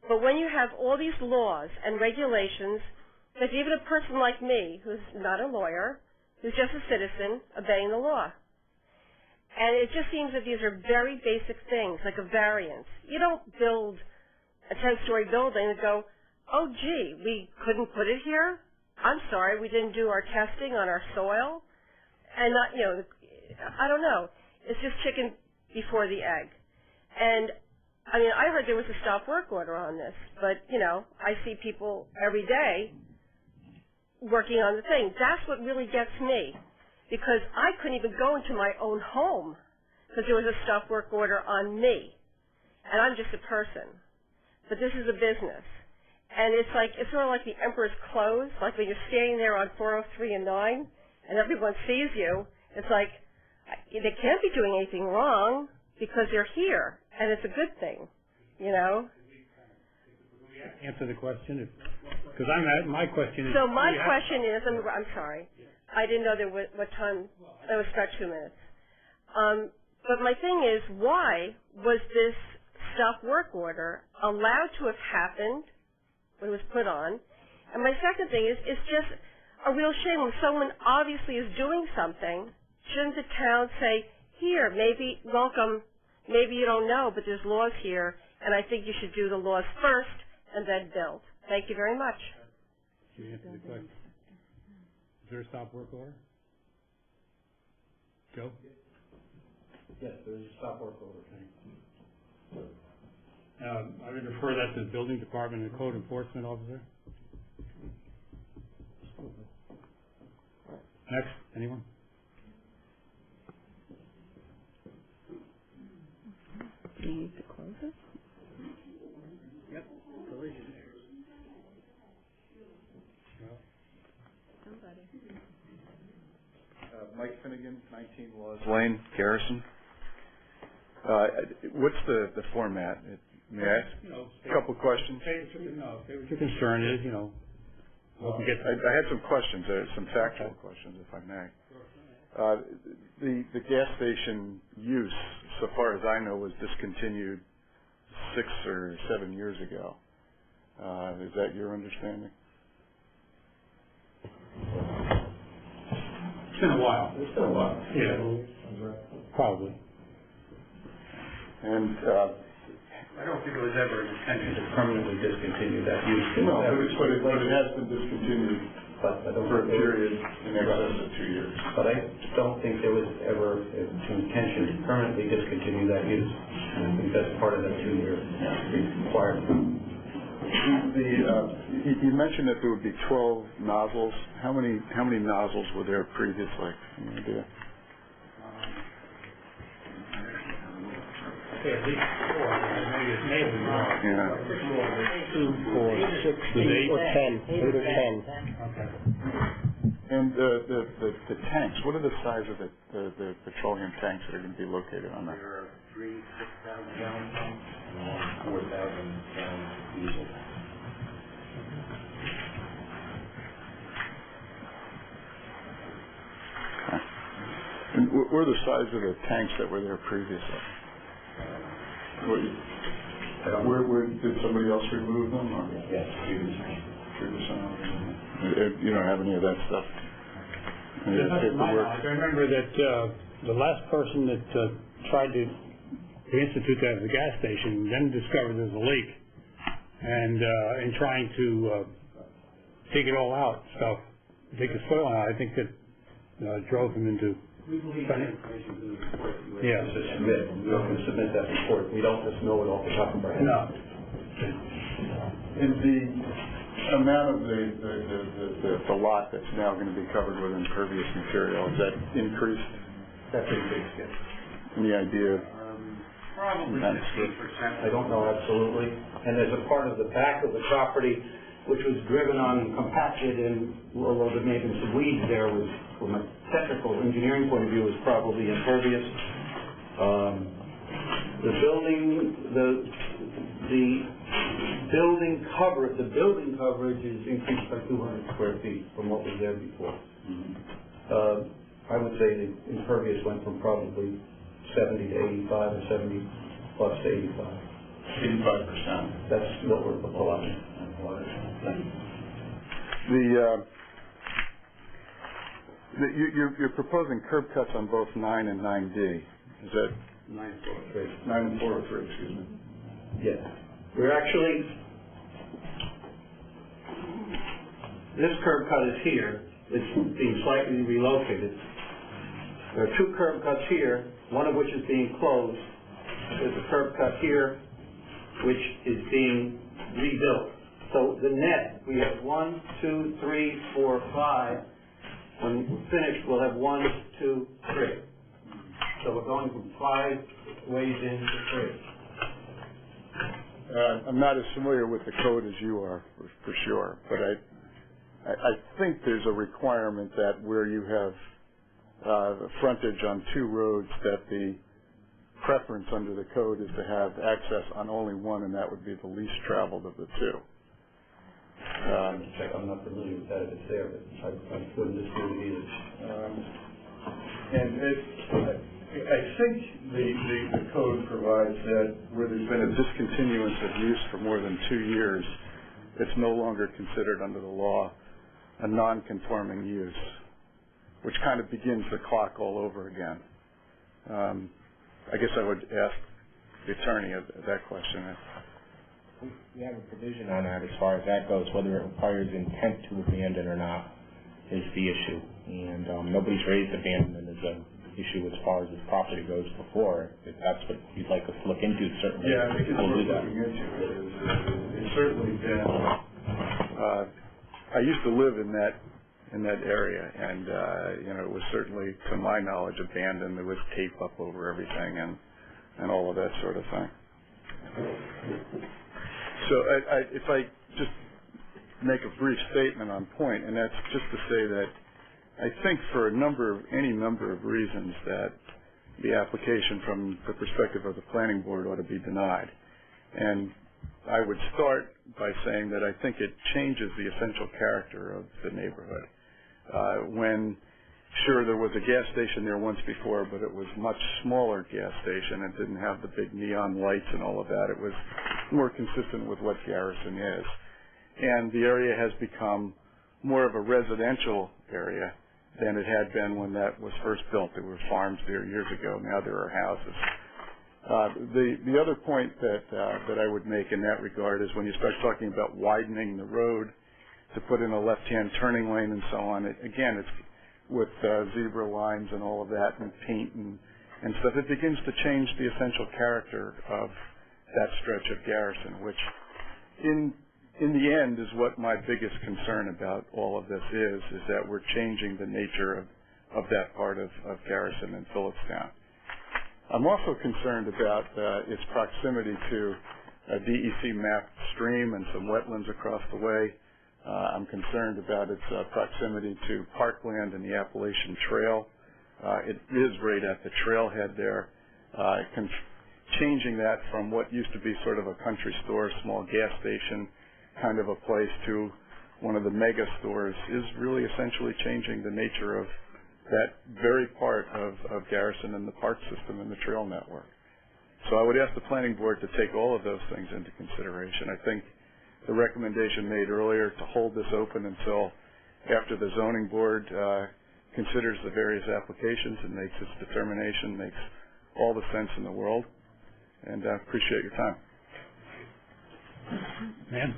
But when you have all these laws and regulations, that even a person like me, who's not a lawyer, who's just a citizen, obeying the law. And it just seems that these are very basic things, like a variance. You don't build a 10-story building and go, oh, gee, we couldn't put it here? I'm sorry, we didn't do our testing on our soil? And not, you know, I don't know. It's just chicken before the egg. And, I mean, I heard there was a stop work order on this, but, you know, I see people every day working on the thing. That's what really gets me, because I couldn't even go into my own home because there was a stop work order on me. And I'm just a person. But this is a business. And it's sort of like the emperor's clothes, like when you're standing there on 403 and 9 and everyone sees you. It's like, they can't be doing anything wrong because they're here, and it's a good thing, you know? Answer the question? Because my question is... So my question is, I'm sorry, I didn't know there was, what time, that was about 2 minutes. But my thing is, why was this stop work order allowed to have happened when it was put on? And my second thing is, it's just a real shame when someone obviously is doing something. Shouldn't the town say, here, maybe, welcome, maybe you don't know, but there's laws here, and I think you should do the laws first and then build. Thank you very much. Can you answer the question? Is there a stop work order? Joe? Yes, there is a stop work order. I would refer that to the building department and code enforcement officer. Next, anyone? Do you need to close it? Yep. Collision. Somebody. Mike Finnegan, 19 Laws Lane, Garrison. What's the format? May I ask a couple questions? What your concern is, you know. I had some questions, some factual questions, if I may. The gas station use, so far as I know, was discontinued 6 or 7 years ago. Is that your understanding? It's been a while. It's been a while. Yeah, probably. And I don't think it was ever an intention to permanently discontinue that use. No, but it has been discontinued for a period in excess of 2 years. But I don't think there was ever an intention to permanently discontinue that use. And I think that's part of that 2-year requirement. You mentioned that there would be 12 nozzles. How many nozzles were there previously? Any idea? Okay, at least 4. Maybe it's maybe more. Yeah. 2, 4, 6, 8 or 10. 8 or 10. Okay. And the tanks, what are the size of the petroleum tanks that are going to be located on that? There are 3 6,000-gallon tanks and 1 4,000-gallon diesel. Okay. And what were the size of the tanks that were there previously? Where did somebody else remove them? Or? Yes, 3%. You don't have any of that stuff? I remember that the last person that tried to institute that at the gas station then discovered there was a leak, and in trying to take it all out, take the soil out, I think that drove him into. we believe that information is in the report that you Yeah. have to submit. We're going to submit that report. We don't just know it off the top of our head. No. And the amount of the lot that's now going to be covered with impervious material, is that increased? That's increased, yes. Any idea? Probably 15%. I don't know absolutely. And there's a part of the back of the property which was driven on, compacted, and although there may have been some weeds there, was, from a technical engineering point of view, was probably impervious. The building coverage is increased by 200 square feet from what was there before. I would say the impervious went from probably 70 to 85 or 70 plus to 85. 85%. That's what we're proposing. You're proposing curb cuts on both 9 and 9D. Is that 9 and 403? 9 and 403, excuse me. Yes. We're actually, this curb cut is here. It's being slightly relocated. There are 2 curb cuts here, one of which is being closed. There's a curb cut here, which is being rebuilt. So the net, we have 1, 2, 3, 4, 5. When we're finished, we'll have 1, 2, 3. So we're going from 5 ways in to 3. I'm not as familiar with the code as you are, for sure, but I think there's a requirement that where you have frontage on 2 roads, that the preference under the code is to have access on only one, and that would be the least traveled of the 2. I'm not familiar with that if it's there, but I wouldn't dispute it either. I think the code provides that where there's been a discontinuance of use for more than 2 years, it's no longer considered under the law a non-conforming use, which kind of begins the clock all over again. I guess I would ask the attorney that question. We have a provision on that as far as that goes. Whether it requires intent to abandon or not is the issue. And nobody's raised abandonment as an issue as far as this property goes before. If that's what you'd like us to look into, certainly we'll do that. It's certainly been. I used to live in that area, and it was certainly, to my knowledge, abandoned. There was tape up over everything and all of that sort of thing. So if I just make a brief statement on point, and that's just to say that I think for any number of reasons that the application from the perspective of the planning board ought to be denied. And I would start by saying that I think it changes the essential character of the neighborhood. When, sure, there was a gas station there once before, but it was a much smaller gas station and didn't have the big neon lights and all of that. It was more consistent with what Garrison is. And the area has become more of a residential area than it had been when that was first built. There were farms there years ago. Now there are houses. The other point that I would make in that regard is when you start talking about widening the road to put in a left-hand turning lane and so on, it's with zebra lines and all of that and paint and stuff. It begins to change the essential character of that stretch of Garrison, which in the end is what my biggest concern about all of this is that we're changing the nature of that part of Garrison and Philipstown. I'm also concerned about its proximity to a DEC mapped stream and some wetlands across the way. I'm concerned about its proximity to parkland and the Appalachian Trail. It is right at the trailhead there. Changing that from what used to be sort of a country store, small gas station kind of a place to one of the mega stores is really essentially changing the nature of that very part of Garrison and the park system and the trail network. So I would ask the planning board to take all of those things into consideration. I think the recommendation made earlier to hold this open until after the zoning board considers the various applications and makes its determination makes all the sense in the world. And I appreciate your time. Ma'am?